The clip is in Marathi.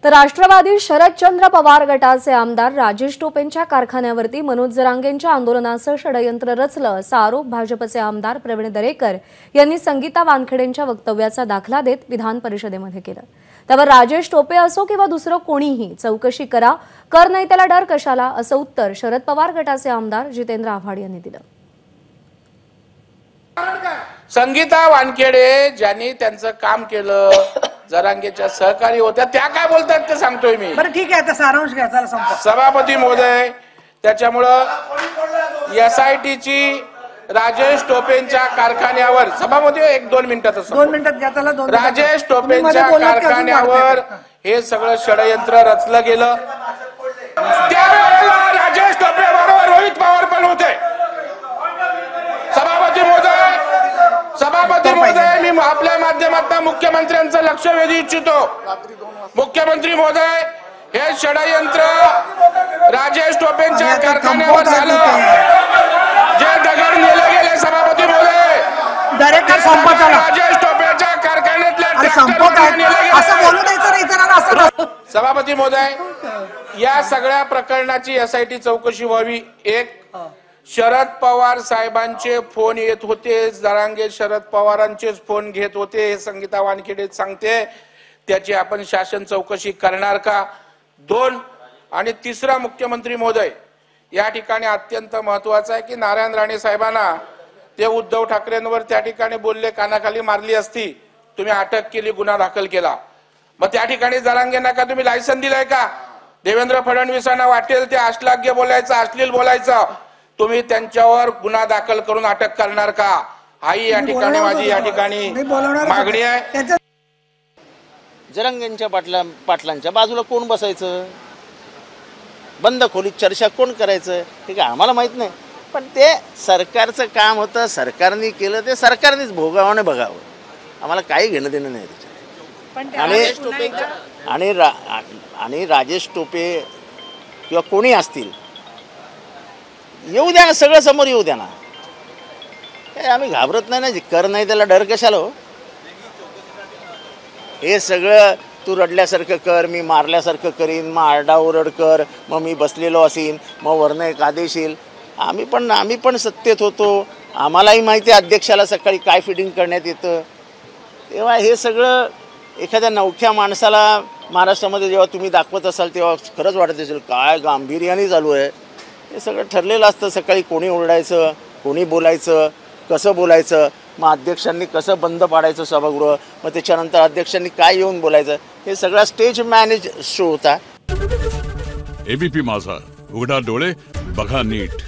तर राष्ट्रवादी शरदचंद्र पवार गटाचे आमदार राजेश टोपेंच्या कारखान्यावरती मनोज जरांगेंच्या आंदोलनाचं षडयंत्र रचलं असा आरोप भाजपचे आमदार प्रवीण दरेकर यांनी संगीता वानखेडेंच्या वक्तव्याचा दाखला देत विधान परिषदेमध्ये केलं। त्यावर राजेश टोपे असो किंवा दुसरं कोणीही चौकशी करा, कर नाही त्याला डर कशाला, असं उत्तर शरद पवार गटाचे आमदार जितेंद्र आव्हाड यांनी दिलं। संगीता वानखेडे ज्यांनी त्यांचं काम केलं, जरांगेच्या सहकारी होत्या, त्या काय बोलतात ते सांगतोय मी। बरं ठीक आहे, आता सारांश घ्या, चला संपा। सभापती महोदय, त्याच्यामुळं एसआयटीची राजेश टोपेंच्या कारखान्यावर, सभापती 1-2 मिनिटात 2 मिनिटात घ्या, त्याला 2 राजेश टोपेंच्या कारखान्यावर हे सगळं षडयंत्र रचलं गेलं। त्यावेळेला राजेश टोपे बरोबर रोहित पवार पण होते। सभापती महोदय, मी आपल्या माध्यमातून मुख्यमंत्र्यांचं लक्ष वेधू इच्छितो। मुख्यमंत्री महोदय, हे षडयंत्र राजेश टोपेंच्या कारखान्यावर झालं, जे दगड नेले गेले। सभापती महोदय, डायरेक्टर संपा, राजेश टोपेंच्या कारखान्यातल्या सभापती महोदय, या सगळ्या प्रकरणाची एसआयटी चौकशी व्हावी। एक, शरद पवार साहेबांचे फोन येत होते, जरांगे शरद पवारांचेच फोन घेत होते, हे संगीता वानखेडे सांगते, त्याची आपण शासन चौकशी करणार का? 2 आणि तिसरा, मुख्यमंत्री महोदय, या ठिकाणी अत्यंत महत्वाचं आहे की नारायण राणे साहेबांना ते उद्धव ठाकरेंवर त्या ठिकाणी बोलले, कानाखाली मारली असती, तुम्ही अटक केली, गुन्हा दाखल केला, मग त्या ठिकाणी जरांगेंना का तुम्ही लायसन दिलंय का? देवेंद्र फडणवीसांना वाटेल ते अश्लाघ्य बोलायचं, अश्लील बोलायचं, तुम्ही त्यांच्यावर गुन्हा दाखल करून अटक करणार का? हाही या ठिकाणी माझी या ठिकाणी मागणी आहे। जरांगेंच्या पाटलांच्या बाजूला कोण बसायचं, बंद खोलीत चर्चा कोण करायचं, ठीक आहे, आम्हाला माहित नाही, पण ते सरकारचं काम होतं, सरकारने केलं, ते सरकारनेच भोगावं बघावं, आम्हाला काही घेणं देणं नाही त्याच्यात। आणि राजेश टोपे किंवा कोणी असतील, येऊ द्या ना, सगळं समोर येऊ द्या ना, आम्ही घाबरत नाही ना, कर नाही त्याला डर कशाला हो? हे सगळं तू रडल्यासारखं कर, मी मारल्यासारखं करीन, मग आरडाओरड कर, मग मी बसलेलो असीन, मग वरनं एक आदेश येईल। आम्ही पण सत्तेत होतो, आम्हालाही माहिती आहे अध्यक्षाला सकाळी काय फिडिंग करण्यात येतं। तेव्हा हे सगळं एखाद्या नवख्या माणसाला महाराष्ट्रामध्ये जेव्हा तुम्ही दाखवत असाल तेव्हा खरंच वाटत असेल काय गांभीर्याने चालू आहे। हे सगळं ठरलेलं असतं, सकाळी कोणी ओरडायचं, कोणी बोलायचं, कसं बोलायचं, मग अध्यक्षांनी कसं बंद पाडायचं सभागृह, मग त्याच्यानंतर अध्यक्षांनी काय येऊन बोलायचं, हे सगळा स्टेज मॅनेज शो होता। एबीपी माझा, उघडा डोळे बघा नीट।